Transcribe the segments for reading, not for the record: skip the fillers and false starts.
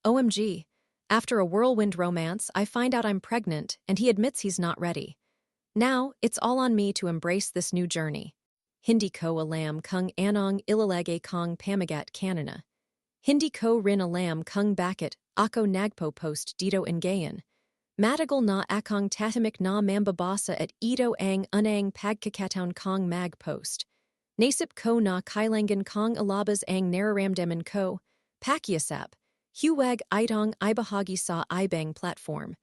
OMG. After a whirlwind romance, I find out I'm pregnant, and he admits he's not ready. Now, it's all on me to embrace this new journey. Hindi ko alam kung anong ilalagay kong pamagat kanina. Hindi ko rin alam kung bakit ako nagpo-post dito ngayon. Matagal na akong tahimik na mambabasa at ito ang unang pagkakataon kong mag-post. Naisip ko na kailangan kong ilabas ang nararamdaman ko, pakiusap, huwag itong ibahagi sa ibang platform.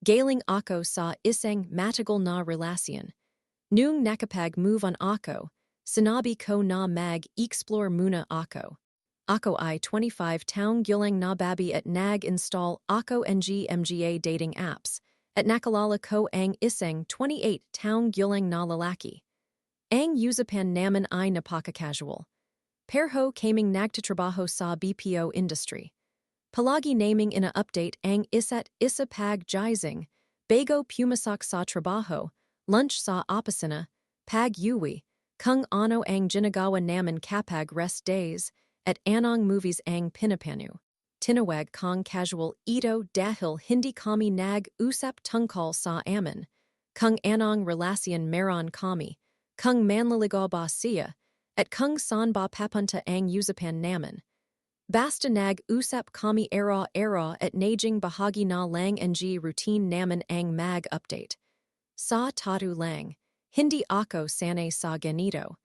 Galing ako sa isang matagal na relasyon. Nung nakapag-move on ako, sinabi ko na mag-explore muna ako. Ako ay 25 taong gulang na babi at nag-install ako ng mga dating apps, at nakalala ko ang isang 28 taong gulang na lalaki. Ang usapan naman ay napaka-casual. Pareho kaming nagtatrabaho sa BPO industry. Palagi naming ina-update ang isa't isa pag-gising, bago pumasok sa trabaho, lunch sa opisina, pag-uwi, kung ano ang ginagawa naman kapag rest days, at anong movies ang pinapanood. Tinawag kong casual ito dahil hindi kami nag-usap tungkol sa amin, kung anong relasyon meron kami, kung manliligaw ba siya, at kung saan ba papunta ang usapan namin. Basta nag-usap kami era-era at naging bahagi na lang ng routine namin ang mag-update. Sa tatu lang, hindi ako sanay sa ganito.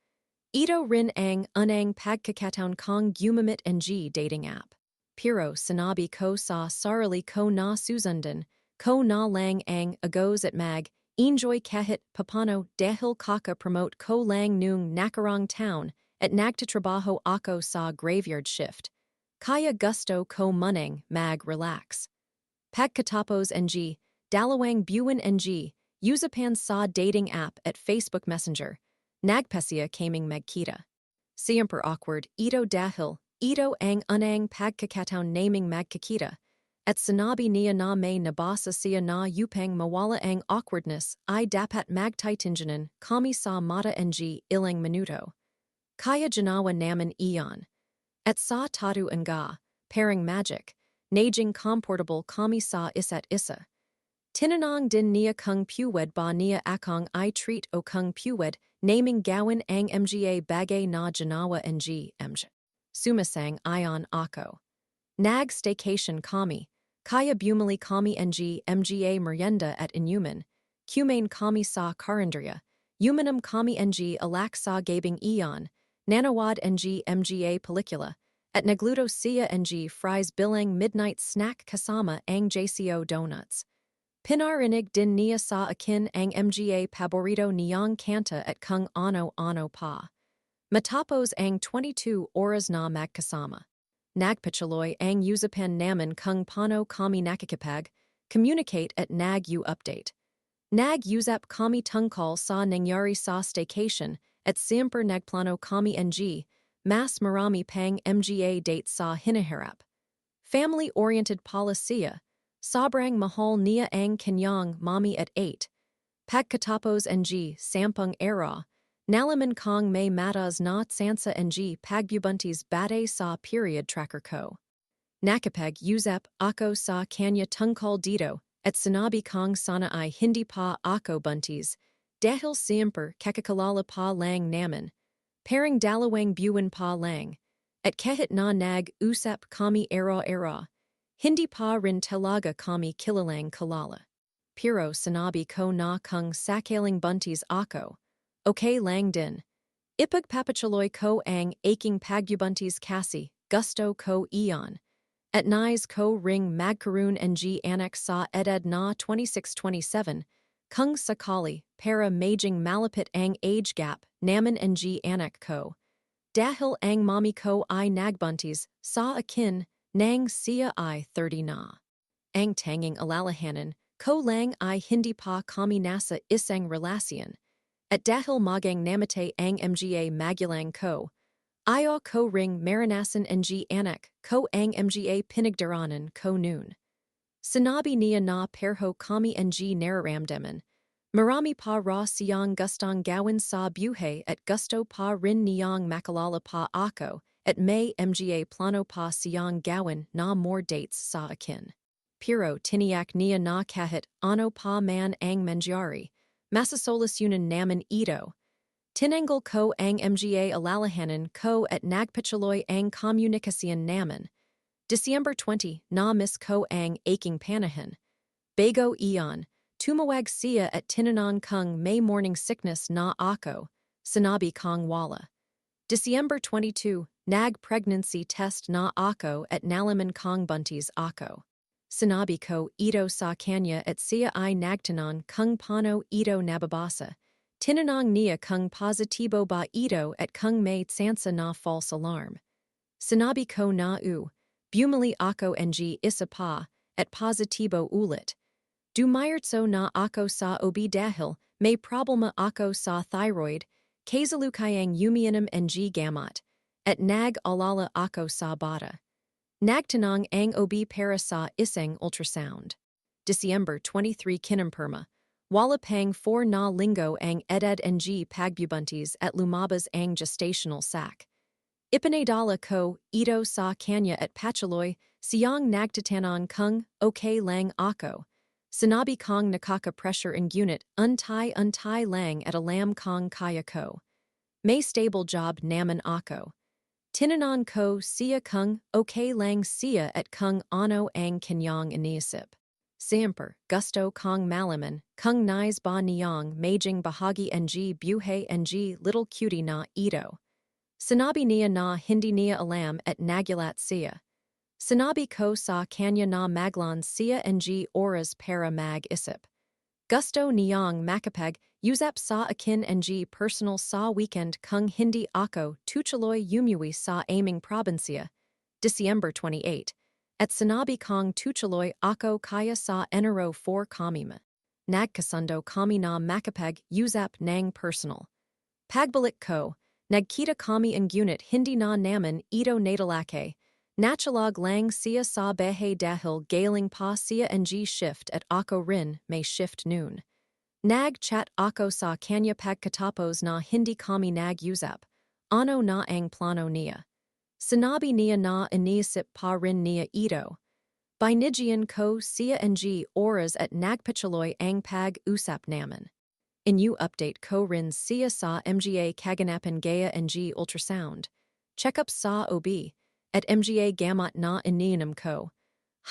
Ito rin ang unang pagkakataon kong gumamit ng dating app. Pero sinabi ko sa sarili ko na susundan ko na lang ang agos at mag-enjoy kahit papano dahil kaka-promote ko lang nung nakarang taon at nagtatrabaho ako sa graveyard shift. Kaya gusto ko munang mag-relax. Pagkatapos ng dalawang buwan ng usapan sa dating app at Facebook Messenger, nagpasya kaming magkita. Siyempre awkward ito dahil ito ang unang pagkakataon naming magkakita, at sinabi niya na may nabasa siya na upang mawala ang awkwardness ay dapat magtitinginan kami sa mata ng ilang minuto. Kaya ginawa naman iyon. At sa tatu nga, parang magic, naging comfortable kami sa isa't isa. Tinanong din niya kung puwed ba niya akong i-treat o kung puwed naming gawin ang mga bagay na ginawa ng mga. Sumasang ayon ako. Nag-staycation kami, kaya bumili kami ng mga merienda at inuman, kumain kami sa karinderya, uminom kami ng alak sa gabing iyon, nanawad ng mga pelikula, at nagluto siya ng fries bilang midnight snack kasama ang JCO donuts. Pinarinig din niya sa akin ang mga paborito niyang kanta at kung ano-ano pa. Matapos ang 22 oras na magkasama. Nagpatuloy ang usapan naman kung paano kami nakikipag-communicate at nag-update. Nag-usap kami tungkol sa nangyari sa staycation at siyempre nagplano kami ng mas marami pang mga date sa hinaharap. Family-oriented pala siya. Sobrang mahal niya ang kanyang mommy at 8. Pagkatapos ng 10 era, nalaman kong may matas na tsansa ng pagbubuntis bate sa period tracker ko. Nakapag-usap ako sa kanya tungkol dito at sinabi kong sana ay hindi pa ako buntis dahil siyempre kakakilala pa lang naman. Parang dalawang buwan pa lang. At kahit na nag-usap kami era-era, hindi pa rin talaga kami kilalang kilala. Pero sinabi ko na kung sakaling buntis ako, okay lang din. Ipagpapatuloy ko ang aking pagbubuntis kasi gusto ko iyon. At nais ko ring magkaroon ng anak sa edad na 26-27, kung sakali para medjing malapit ang age gap naman ng anak ko. Dahil ang mommy ko ay nagbuntis sa akin, nang siya ay 30 na. Ang tanging alalahanan ko lang ay hindi pa kami nasa isang relasyon. At dahil magang namatay ang mga magulang ko, ayaw ko ring maranasan ng anak ko ang mga pinagdaranan ko noon. Sinabi niya na pareho kami ang nararamdaman. Marami pa ra siyang gustong gawin sa buhay at gusto pa rin niyang makalala pa ako at May mga plano pa siyang gawin na more dates sa akin. Pero tiniyak niya na kahit ano pa man ang mangyari, masasolusyonan naman ito. Tinanggol ko ang mga alalahanan ko at nagpatuloy ang komunikasyon naman. December 20 na miss ko ang aking panahon. Bago iyon, tumawag siya at tinanong kung may morning sickness na ako, sinabi kong wala. December 22, nag-pregnancy test na ako at nalaman kong buntis ako. Sinabi ko ito sa kanya at siya ay nagtanong kung paano ito nababasa. Tinanong niya kung positibo ba ito at kung may tsansa na false alarm. Sinabi ko na bumili ako ng isa pa at positibo ulit. Dumayertso na ako sa OB dahil may problema ako sa thyroid, kasalukayang umiinom ng gamot, at nag-alala ako sa bata. Nagtanong ang OB para sa isang ultrasound. December 23 kinampirma, wala pang 4 na linggo ang edad ng pagbubuntis at lumabas ang gestational sac. Ipinadala ko ito sa kanya at patuloy siyang nagtatanong kung okay lang ako. Sinabi kong nakaka-pressure ang unit untay lang at alam kong kaya ko. May stable job naman ako. Tinanong ko siya kung okay lang siya at kung ano ang kanyang iniisip. Siyempre, gusto kong malaman kung nais ba niyang majing bahagi ng buhay ng little cutie na ito. Sinabi niya na hindi niya alam at nagulat siya. Sinabi ko sa kanya na maglan siya ng oras para mag-isip. Gusto niyang makapag-usap sa akin ng personal sa weekend kung hindi ako tutuloy umuwi sa aming probinsya. December 28. At sinabi kong tutuloy ako kaya sa enero 4 kami. Nagkasundo kami na makapag-usap ng personal. Pagbalik ko, nagkita kami ang unit hindi na naman ito natalake. Natulog lang siya sa bahay dahil galing pa siya ng shift at ako rin may shift noon. Nag-chat ako sa kanya pagkatapos na hindi kami nag-usap. Ano na ang plano niya? Sinabi niya na iniisip pa rin niya ito. Binigyan ko siya ng oras at nagpatuloy ang pag-usap naman. Inu update ko rin siya sa mga kaganapan gaya ng ultrasound. Check-up sa OB. At mga gamot na iniinom ko.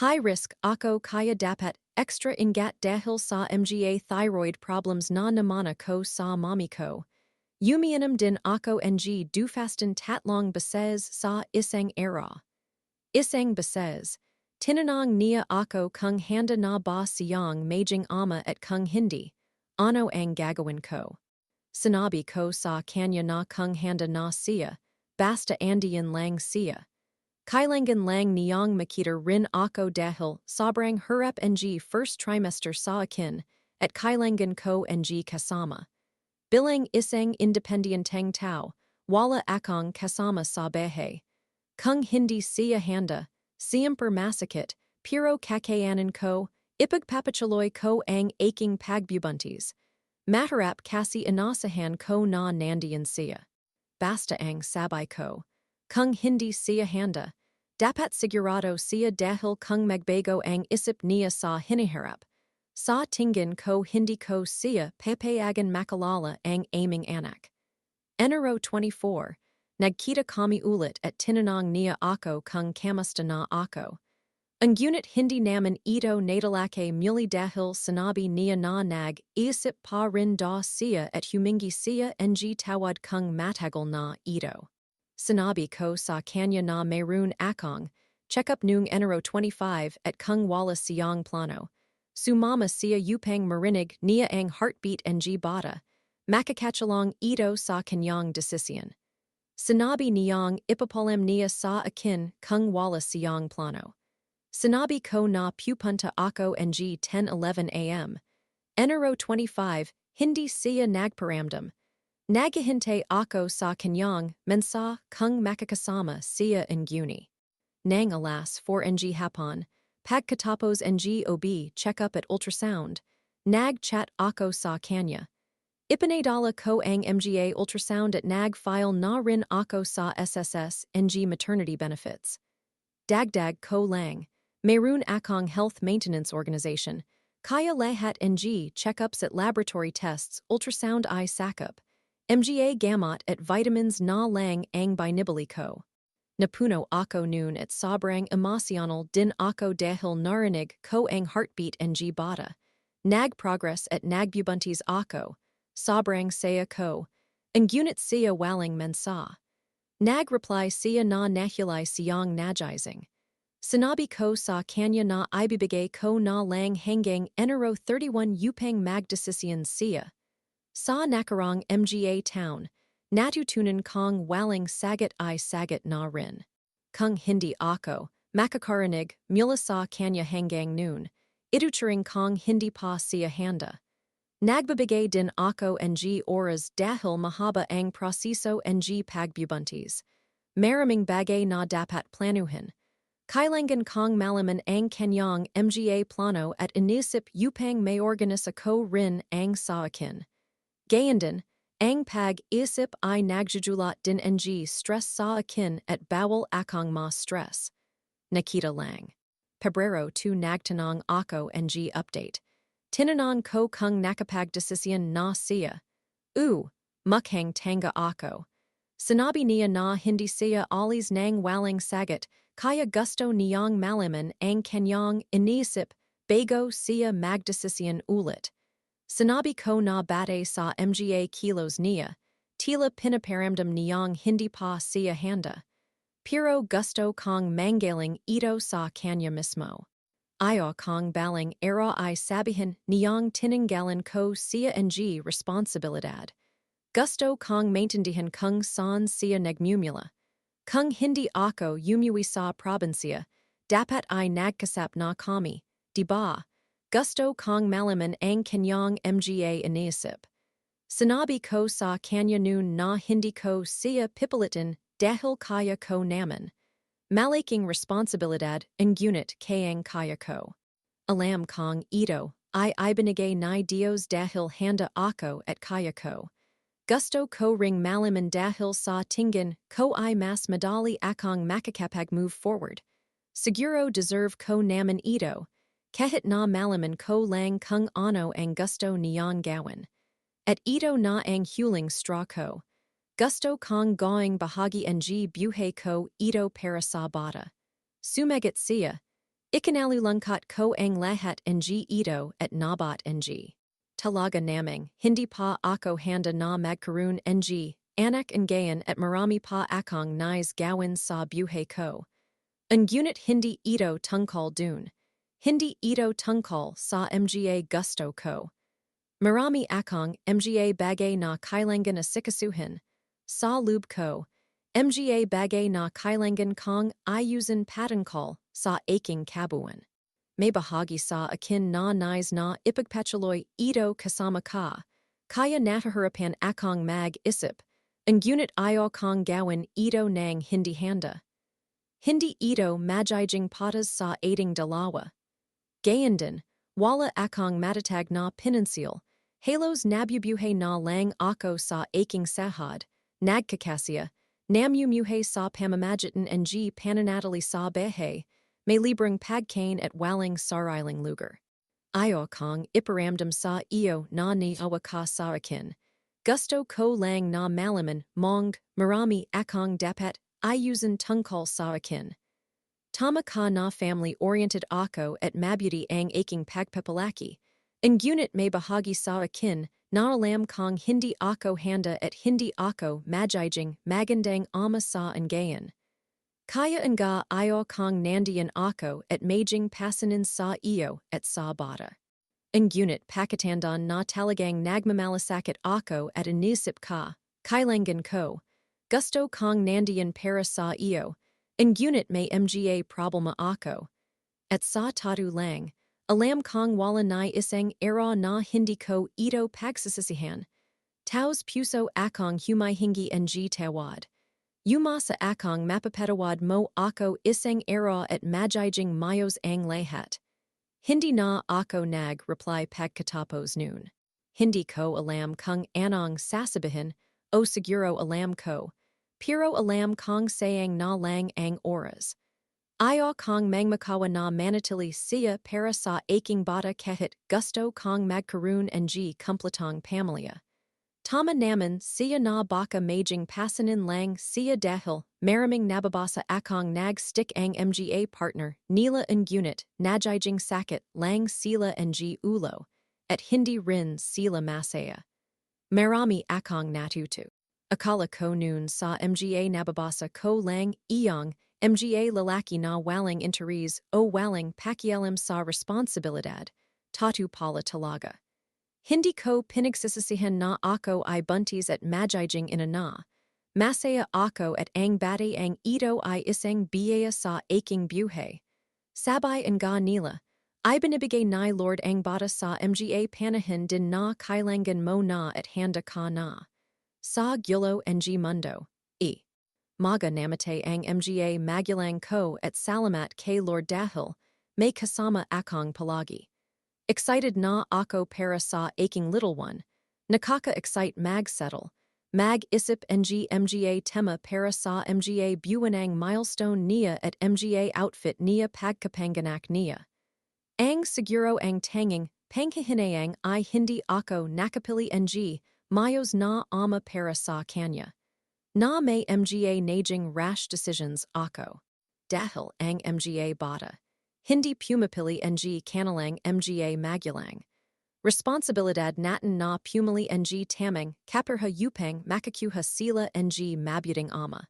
High risk ako kaya dapat extra ingat dahil sa mga thyroid problems na namana ko sa mommy ko. Umiinom din ako ng dufastin tatlong beses sa isang araw. Isang beses, tinanong niya ako kung handa na ba siyang majing ama at kung hindi, ano ang gagawin ko. Sinabi ko sa kanya na kung handa na siya, basta andiyan lang siya. Kailangan lang niyang makita rin ako dahil sobrang hirap ng first trimester sa akin at kailangan ko ng kasama. Bilang isang independenteng tao, wala akong kasama sa bahay. Kung hindi siya handa, siyempre masakit, pero kakayanan ko, ipagpapatuloy ko ang aking pagbubuntis. Maharap kasi inasahan ko na nandiyan siya. Basta ang sabay ko. Kung hindi siya handa, dapat sigurado siya dahil kung magbago ang isip niya sa hiniharap. Sa tingin ko hindi ko siya papayagan makalala ang aming anak. Enero 24, nagkita kami ulit at tinanong niya ako kung kamusta na ako. Ang unit hindi naman ito natalake muli dahil sinabi niya na nag-iisip pa rin daw siya at humingi siya ng tawad kung matagal na ito. Sinabi ko sa kanya na mayroon akong check-up noong Enero 25 at kung wala siyang plano. Sumama siya upang marinig niya ang heartbeat ng bata. Makakachalong ito sa kanyang desisyon. Sinabi niyang ipapalam niya sa akin kung wala siyang plano. Sinabi ko na pupunta ako ng 10:11 a.m. Enero 25, hindi siya nagparamdam. Naghihintay ako sa kanyang mensa kung makakasama siya ng Guni. Nang alas 4 ng hapon, pagkatapos ng OB check-up at ultrasound, nag-chat ako sa kanya. Ipanadala ko ang mga ultrasound at nag file na rin ako sa SSS NG maternity benefits. Dagdag ko lang. Mayroon akong health maintenance organization. Kaya lahat NG checkups at laboratory tests, ultrasound eye sakap. Mga gamot at vitamins na lang ang binibili ko. Napuno ako noon at sobrang emosyonal din ako dahil narinig ko ang heartbeat NG bata. Nag-progress at nagbubuntis ako. Sobrang saya ko. Ngunit siya walang mensa. Nag-reply siya na nahulay siyang nagizing. Sinabi ko sa kanya na ibibigay ko na lang hanggang enero 31 upang magdesisyon siya. Sa nakarang mga town, natutunan kong walang sagat ay sagat na rin. Kung hindi ako, makakarinig mula sa kanya hanggang noon, ituturing kong hindi pa siya handa. Nagbibigay din ako ng oras dahil mahaba ang proseso ng pagbubuntis. Maraming bagay na dapat planuhin. Kailangan kong malaman ang kanyang mga plano at inisip upang may organis ako rin ang sa akin. Gayundin, ang pag-isip ay nagjujulat din ng stress sa akin at bawal akong ma-stress. Nakita lang. Pebrero 2 nagtanong ako ng update. Tinanong ko kung nakapagdesisyon na siya. Mukhang tanga ako. Sinabi niya na hindi siya alis nang walang sagot, kaya gusto niyang malaman ang kanyang iniisip bago siya magdesisyon ulit. Sinabi ko na bate sa mga kilos niya, tila pinaparamdam niyang hindi pa siya handa. Pero gusto kong manggaling ito sa kanya mismo. Ayaw kong balang era ay sabihin niyang tinanggalan ko siya ng responsibilidad. Gusto kong maintindihan kung saan siya nagmumula. Kung hindi ako umuwi sa probinsya, dapat ay nagkasap na kami, diba? Gusto kong malaman ang kanyang mga iniisip. Sinabi ko sa kanya noon na hindi ko siya pipilitin dahil kaya ko naman. Malaking responsibilidad ngunit kayang kaya ko. Alam kong ito ay ibinigay ni Dios dahil handa ako at kaya ko. Gusto ko ring malaman dahil sa tingin ko ay mas madali akong makakapag-move forward. Siguro deserve ko naman ito, kahit na malaman ko lang kung ano ang gusto niyang gawin. At ito na ang huling straw ko. Gusto kong gawing bahagi ng buhay ko ito para sa bata. Sumagot siya. Ikinalulungkot ko ang lahat ng ito at nabat ng. Talaga namang, hindi pa ako handa na magkaroon ng anak and gayan at marami pa akong nais gawin sa buhay ko. Ngunit hindi ito tungkol dun. Hindi ito tungkol sa mga gusto ko. Marami akong mga bagay na kailangan asikasuhin. Sa loob ko, mga bagay na kailangan kong ayusin patungkol sa aking kabuuan. May bahagi sa akin na nais na ipagpatuloy ito kasama ka, kaya nataharapan akong mag-isip, ngunit ayaw kong gawin ito nang hindi handa. Hindi ito magiging patas sa ating dalawa. Gayundin, wala akong matatag na pinansyal, halos nabubuhay na lang ako sa aking sahad, nagkakasya, namumuhay sa pamamagitan ng pananatili sa bahay, may libreng pagkain at walang sariling lugar. Ayaw kong iparamdam sa iyo na niawa ka sa akin. Gusto ko lang na malaman mong marami akong dapat ayusin tungkol sa akin. Tama ka na family-oriented ako at mabuti ang aking pagpapalaki. Ngunit may bahagi sa akin na alam kong hindi ako handa at hindi ako magiging magandang ama sa ngayon. Kaya nga ayaw kong nandiyan ako at maging pasanin sa iyo at sa bata. Ngunit pakatandaan na talagang nagmamalasakit ako at inisip ka, kailangan ko. Gusto kong nandiyan para sa iyo, ngunit may mga problema ako. At sa tatu lang, alam kong wala na isang era na hindi ko ito pagsasasihan. Taos puso akong humihingi ng tawad. Umasa akong mapapatawad mo ako isang era at magiging mayos ang lahat. Hindi na ako nag-reply pagkatapos noon. Hindi ko alam kung anong sasabihin, o siguro alam ko, pero alam kong sayang na lang ang oras. Ayaw kong magmakawa na manatili siya para sa aking bata kahit gusto kong magkaroon ng kumpletong pamilya. Tama naman siya na baka maging pasanin lang siya dahil maraming nababasa akong nag-stick ang mga partner nila ngunit nagiging sakit lang sila ng ulo at hindi rin sila masaya. Marami akong natuto. Akala ko noon sa mga nababasa ko lang iyong mga lalaki na walang interes o walang pakialam sa responsibilidad, tatu pala talaga. Hindi ko pinagsisisihan na ako ay buntis at magiging ina na. Masaya ako at ang bati ang ito ay isang biyaya sa aking buhay. Sabay nga nila, ay binibigay ni Lord ang bata sa mga panahon din na kailangan mo na at handa ka na. Sa gulo ng mundo, maga namate ang mga magulang ko at salamat kay Lord dahil may kasama akong palagi. Excited na ako para sa aking little one, nakaka-excite mag-settle, mag-isip ng mga tema para sa mga buwanang milestone niya at mga outfit niya pagkapanganak niya. Ang siguro ang tanging panghihinayang ay hindi ako nakapili ng mayos na ama para sa kanya. Na may mga naging rash decisions ako. Dahil ang mga bata. Hindi pumapili ng kanilang mga magulang. Responsibilidad natin na pumili ng tamang kapirha upang makakuha sila ng mabuting ama.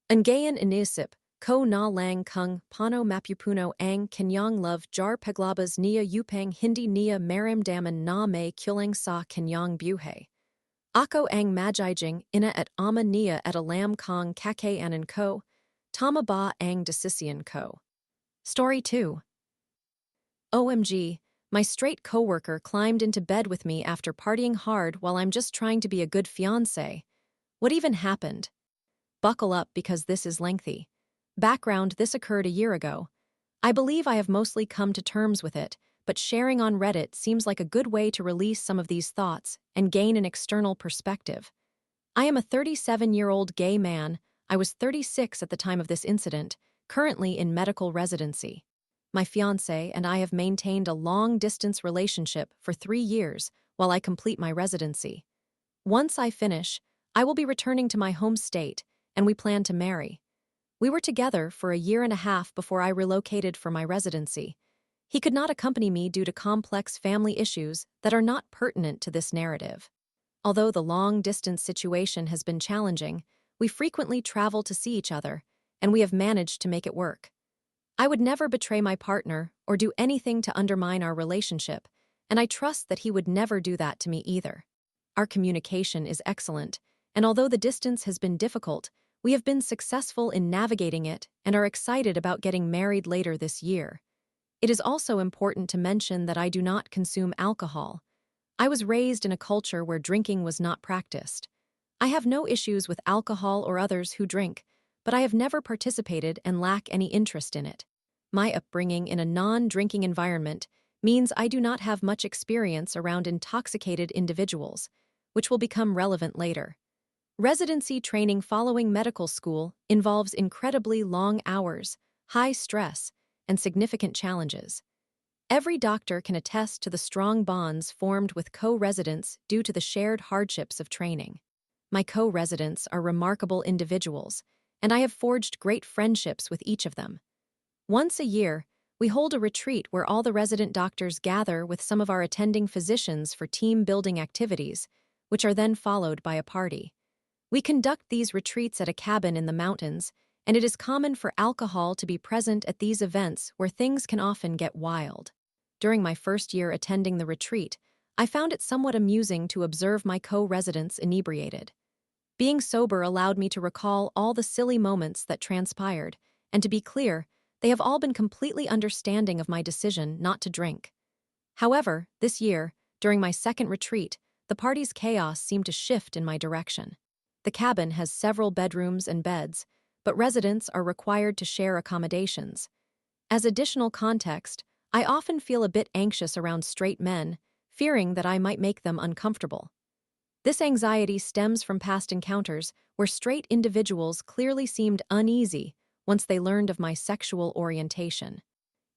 Ang gayon inisip, ko na lang kung paano mapupuno ang kanyang love jar paglabas niya upang hindi niya maramdaman na may kulang sa kanyang buhay. Ako ang magiging ina at ama niya at alam kong kakayanan ko, tama ba ang desisyon ko? Story 2. OMG, my straight coworker climbed into bed with me after partying hard while I'm just trying to be a good fiancé. What even happened? Buckle up because this is lengthy. Background: this occurred a year ago. I believe I have mostly come to terms with it, but sharing on Reddit seems like a good way to release some of these thoughts and gain an external perspective. I am a 37-year-old gay man. I was 36 at the time of this incident, currently in medical residency. My fiancé and I have maintained a long-distance relationship for 3 years while I complete my residency. Once I finish, I will be returning to my home state, and we plan to marry. We were together for a year and a half before I relocated for my residency. He could not accompany me due to complex family issues that are not pertinent to this narrative. Although the long-distance situation has been challenging, we frequently travel to see each other, and we have managed to make it work. I would never betray my partner or do anything to undermine our relationship, and I trust that he would never do that to me either. Our communication is excellent, and although the distance has been difficult, we have been successful in navigating it and are excited about getting married later this year. It is also important to mention that I do not consume alcohol. I was raised in a culture where drinking was not practiced. I have no issues with alcohol or others who drink, but I have never participated and lack any interest in it. My upbringing in a non-drinking environment means I do not have much experience around intoxicated individuals, which will become relevant later. Residency training following medical school involves incredibly long hours, high stress, and significant challenges. Every doctor can attest to the strong bonds formed with co-residents due to the shared hardships of training. My co-residents are remarkable individuals, and I have forged great friendships with each of them. Once a year, we hold a retreat where all the resident doctors gather with some of our attending physicians for team-building activities, which are then followed by a party. We conduct these retreats at a cabin in the mountains, and it is common for alcohol to be present at these events where things can often get wild. During my first year attending the retreat, I found it somewhat amusing to observe my co-residents inebriated. Being sober allowed me to recall all the silly moments that transpired, and to be clear, they have all been completely understanding of my decision not to drink. However, this year, during my second retreat, the party's chaos seemed to shift in my direction. The cabin has several bedrooms and beds, but residents are required to share accommodations. As additional context, I often feel a bit anxious around straight men, fearing that I might make them uncomfortable. This anxiety stems from past encounters where straight individuals clearly seemed uneasy once they learned of my sexual orientation.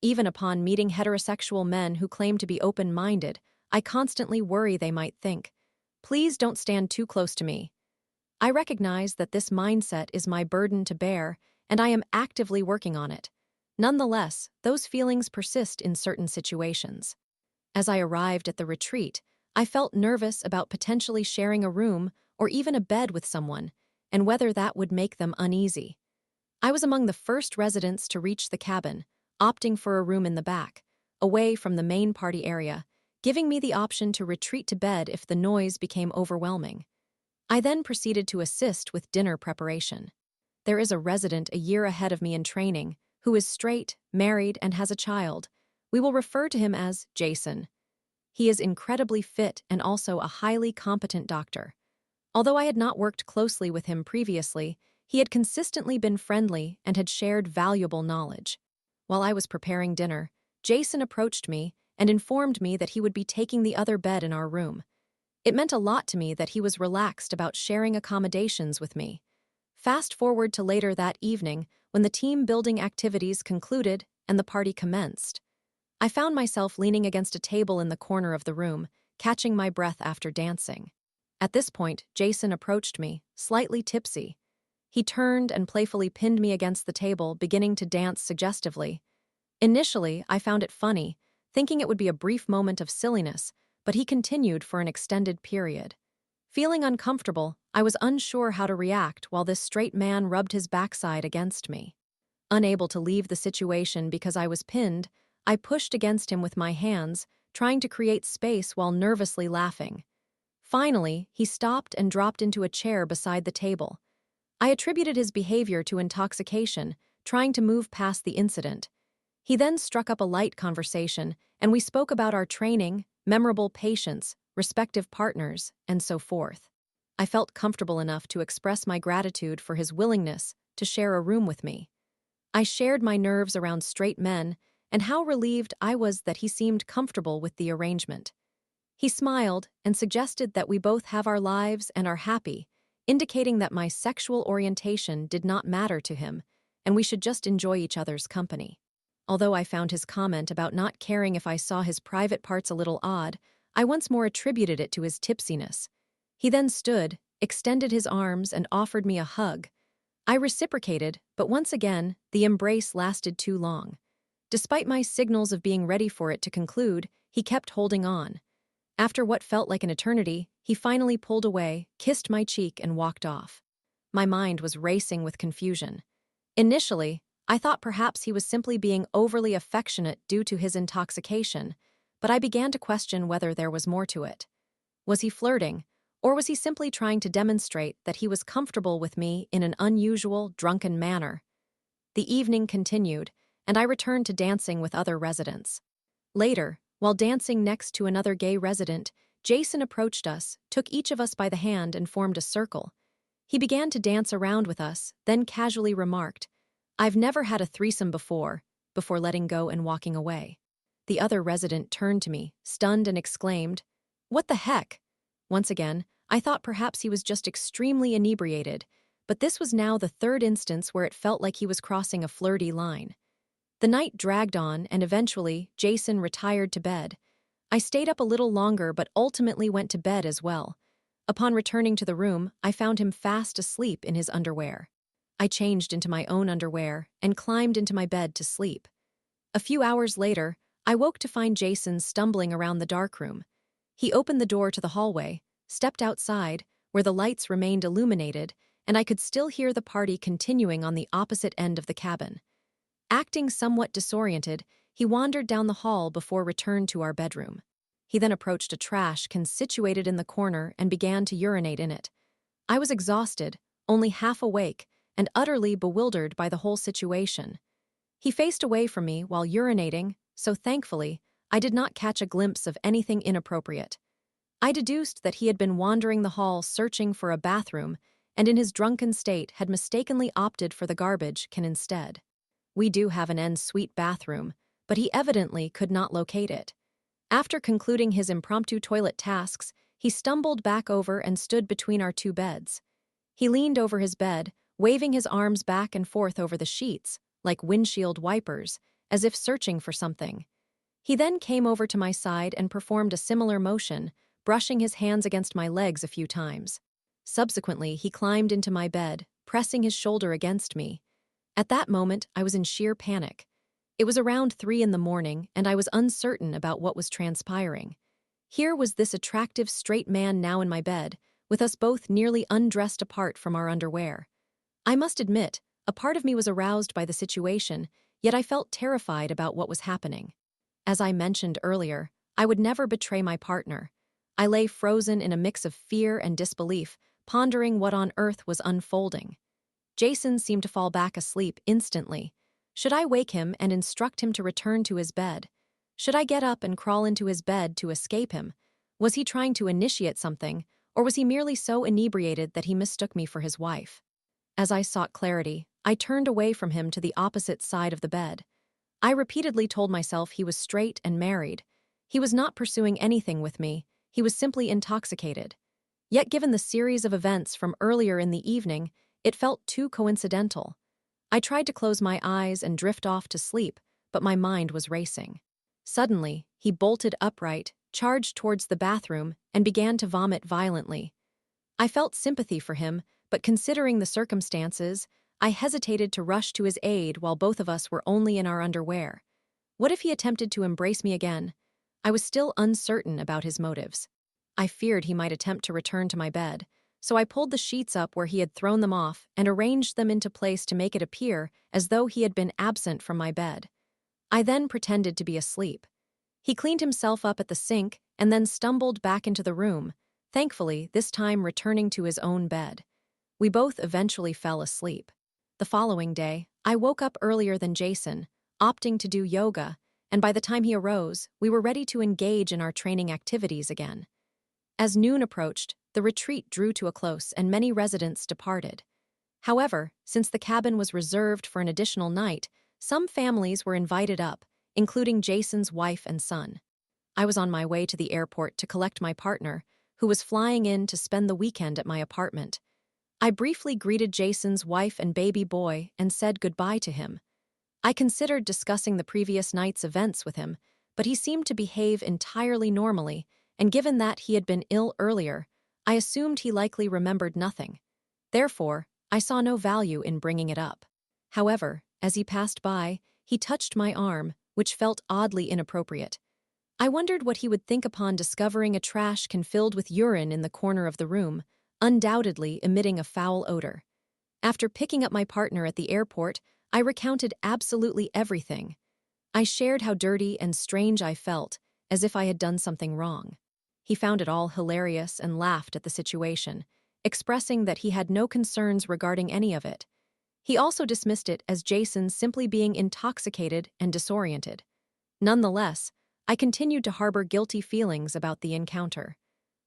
Even upon meeting heterosexual men who claim to be open-minded, I constantly worry they might think, "Please don't stand too close to me." I recognize that this mindset is my burden to bear, and I am actively working on it. Nonetheless, those feelings persist in certain situations. As I arrived at the retreat, I felt nervous about potentially sharing a room or even a bed with someone, and whether that would make them uneasy. I was among the first residents to reach the cabin, opting for a room in the back, away from the main party area, giving me the option to retreat to bed if the noise became overwhelming. I then proceeded to assist with dinner preparation. There is a resident a year ahead of me in training who is straight, married, and has a child. We will refer to him as Jason. He is incredibly fit and also a highly competent doctor. Although I had not worked closely with him previously, he had consistently been friendly and had shared valuable knowledge. While I was preparing dinner, Jason approached me and informed me that he would be taking the other bed in our room. It meant a lot to me that he was relaxed about sharing accommodations with me. Fast forward to later that evening, when the team-building activities concluded and the party commenced. I found myself leaning against a table in the corner of the room, catching my breath after dancing. At this point, Jason approached me, slightly tipsy. He turned and playfully pinned me against the table, beginning to dance suggestively. Initially, I found it funny, thinking it would be a brief moment of silliness, but he continued for an extended period. Feeling uncomfortable, I was unsure how to react while this straight man rubbed his backside against me. Unable to leave the situation because I was pinned, I pushed against him with my hands, trying to create space while nervously laughing. Finally, he stopped and dropped into a chair beside the table. I attributed his behavior to intoxication, trying to move past the incident. He then struck up a light conversation, and we spoke about our training, memorable patients, respective partners, and so forth. I felt comfortable enough to express my gratitude for his willingness to share a room with me. I shared my nerves around straight men and how relieved I was that he seemed comfortable with the arrangement. He smiled and suggested that we both have our lives and are happy, indicating that my sexual orientation did not matter to him and we should just enjoy each other's company. Although I found his comment about not caring if I saw his private parts a little odd, I once more attributed it to his tipsiness. He then stood, extended his arms, and offered me a hug. I reciprocated, but once again, the embrace lasted too long. Despite my signals of being ready for it to conclude, he kept holding on. After what felt like an eternity, he finally pulled away, kissed my cheek, and walked off. My mind was racing with confusion. Initially, I thought perhaps he was simply being overly affectionate due to his intoxication, but I began to question whether there was more to it. Was he flirting, or was he simply trying to demonstrate that he was comfortable with me in an unusual, drunken manner? The evening continued, and I returned to dancing with other residents. Later, while dancing next to another gay resident, Jason approached us, took each of us by the hand, and formed a circle. He began to dance around with us, then casually remarked, "I've never had a threesome before letting go and walking away." The other resident turned to me, stunned, and exclaimed, "What the heck?" Once again, I thought perhaps he was just extremely inebriated, but this was now the third instance where it felt like he was crossing a flirty line. The night dragged on, and eventually, Jason retired to bed. I stayed up a little longer but ultimately went to bed as well. Upon returning to the room, I found him fast asleep in his underwear. I changed into my own underwear and climbed into my bed to sleep. A few hours later, I woke to find Jason stumbling around the darkroom. He opened the door to the hallway, stepped outside, where the lights remained illuminated, and I could still hear the party continuing on the opposite end of the cabin. Acting somewhat disoriented, he wandered down the hall before return to our bedroom. He then approached a trash can situated in the corner and began to urinate in it. I was exhausted, only half awake, and utterly bewildered by the whole situation. He faced away from me while urinating, so thankfully, I did not catch a glimpse of anything inappropriate. I deduced that he had been wandering the hall searching for a bathroom and in his drunken state had mistakenly opted for the garbage can instead. We do have an en suite bathroom, but he evidently could not locate it. After concluding his impromptu toilet tasks, he stumbled back over and stood between our two beds. He leaned over his bed, waving his arms back and forth over the sheets, like windshield wipers, as if searching for something. He then came over to my side and performed a similar motion, brushing his hands against my legs a few times. Subsequently, he climbed into my bed, pressing his shoulder against me. At that moment, I was in sheer panic. It was around 3 a.m, and I was uncertain about what was transpiring. Here was this attractive straight man now in my bed, with us both nearly undressed apart from our underwear. I must admit, a part of me was aroused by the situation, yet I felt terrified about what was happening. As I mentioned earlier, I would never betray my partner. I lay frozen in a mix of fear and disbelief, pondering what on earth was unfolding. Jason seemed to fall back asleep instantly. Should I wake him and instruct him to return to his bed? Should I get up and crawl into his bed to escape him? Was he trying to initiate something, or was he merely so inebriated that he mistook me for his wife? As I sought clarity, I turned away from him to the opposite side of the bed. I repeatedly told myself he was straight and married. He was not pursuing anything with me, he was simply intoxicated. Yet given the series of events from earlier in the evening, it felt too coincidental. I tried to close my eyes and drift off to sleep, but my mind was racing. Suddenly, he bolted upright, charged towards the bathroom, and began to vomit violently. I felt sympathy for him, but considering the circumstances, I hesitated to rush to his aid while both of us were only in our underwear. What if he attempted to embrace me again? I was still uncertain about his motives. I feared he might attempt to return to my bed, so I pulled the sheets up where he had thrown them off and arranged them into place to make it appear as though he had been absent from my bed. I then pretended to be asleep. He cleaned himself up at the sink and then stumbled back into the room, thankfully this time returning to his own bed. We both eventually fell asleep. The following day, I woke up earlier than Jason, opting to do yoga, and by the time he arose, we were ready to engage in our training activities again. As noon approached, the retreat drew to a close and many residents departed. However, since the cabin was reserved for an additional night, some families were invited up, including Jason's wife and son. I was on my way to the airport to collect my partner, who was flying in to spend the weekend at my apartment. I briefly greeted Jason's wife and baby boy and said goodbye to him. I considered discussing the previous night's events with him, but he seemed to behave entirely normally, and given that he had been ill earlier, I assumed he likely remembered nothing. Therefore, I saw no value in bringing it up. However, as he passed by, he touched my arm, which felt oddly inappropriate. I wondered what he would think upon discovering a trash can filled with urine in the corner of the room, undoubtedly emitting a foul odor. After picking up my partner at the airport, I recounted absolutely everything. I shared how dirty and strange I felt, as if I had done something wrong. He found it all hilarious and laughed at the situation, expressing that he had no concerns regarding any of it. He also dismissed it as Jason simply being intoxicated and disoriented. Nonetheless, I continued to harbor guilty feelings about the encounter.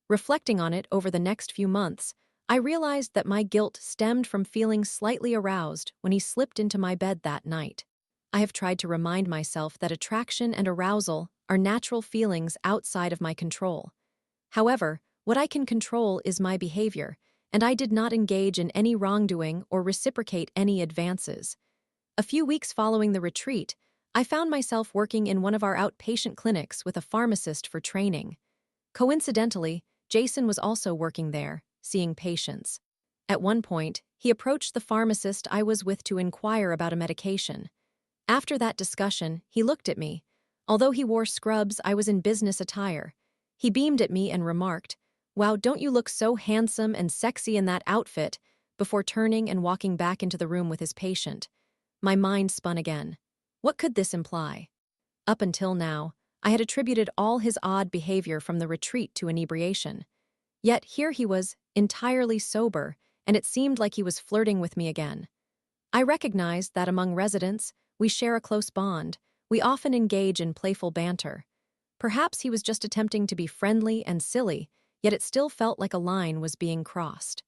Reflecting on it over the next few months, I realized that my guilt stemmed from feeling slightly aroused when he slipped into my bed that night. I have tried to remind myself that attraction and arousal are natural feelings outside of my control. However, what I can control is my behavior, and I did not engage in any wrongdoing or reciprocate any advances. A few weeks following the retreat, I found myself working in one of our outpatient clinics with a pharmacist for training. Coincidentally, Jason was also working there, seeing patients. At one point, he approached the pharmacist I was with to inquire about a medication. After that discussion, he looked at me. Although he wore scrubs, I was in business attire. He beamed at me and remarked, "Wow, don't you look so handsome and sexy in that outfit," before turning and walking back into the room with his patient. My mind spun again. What could this imply? Up until now, I had attributed all his odd behavior from the retreat to inebriation. Yet here he was, entirely sober, and it seemed like he was flirting with me again. I recognized that among residents, we share a close bond. We often engage in playful banter. Perhaps he was just attempting to be friendly and silly, yet it still felt like a line was being crossed.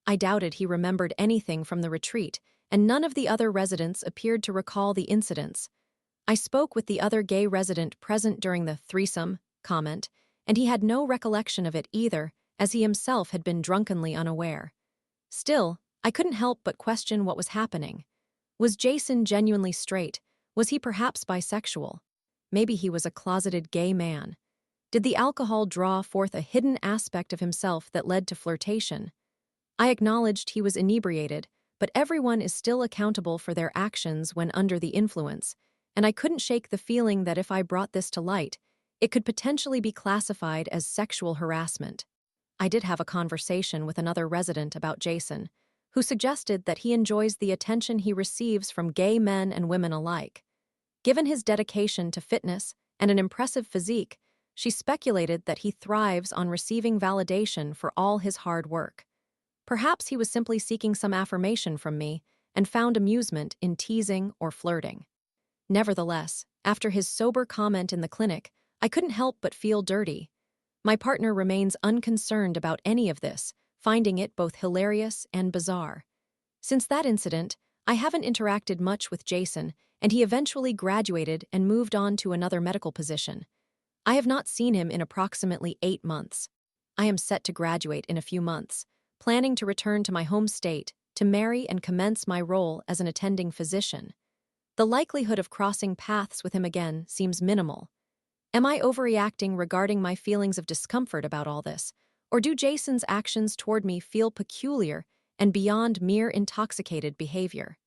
I doubted he remembered anything from the retreat, and none of the other residents appeared to recall the incidents. I spoke with the other gay resident present during the threesome comment, and he had no recollection of it either, as he himself had been drunkenly unaware. Still, I couldn't help but question what was happening. Was Jason genuinely straight? Was he perhaps bisexual? Maybe he was a closeted gay man. Did the alcohol draw forth a hidden aspect of himself that led to flirtation? I acknowledged he was inebriated, but everyone is still accountable for their actions when under the influence, and I couldn't shake the feeling that if I brought this to light, it could potentially be classified as sexual harassment. I did have a conversation with another resident about Jason, who suggested that he enjoys the attention he receives from gay men and women alike. Given his dedication to fitness and an impressive physique, she speculated that he thrives on receiving validation for all his hard work. Perhaps he was simply seeking some affirmation from me and found amusement in teasing or flirting. Nevertheless, after his sober comment in the clinic, I couldn't help but feel dirty. My partner remains unconcerned about any of this, finding it both hilarious and bizarre. Since that incident, I haven't interacted much with Jason, and he eventually graduated and moved on to another medical position. I have not seen him in approximately 8 months. I am set to graduate in a few months, planning to return to my home state to marry and commence my role as an attending physician. The likelihood of crossing paths with him again seems minimal. Am I overreacting regarding my feelings of discomfort about all this, or do Jason's actions toward me feel peculiar and beyond mere intoxicated behavior?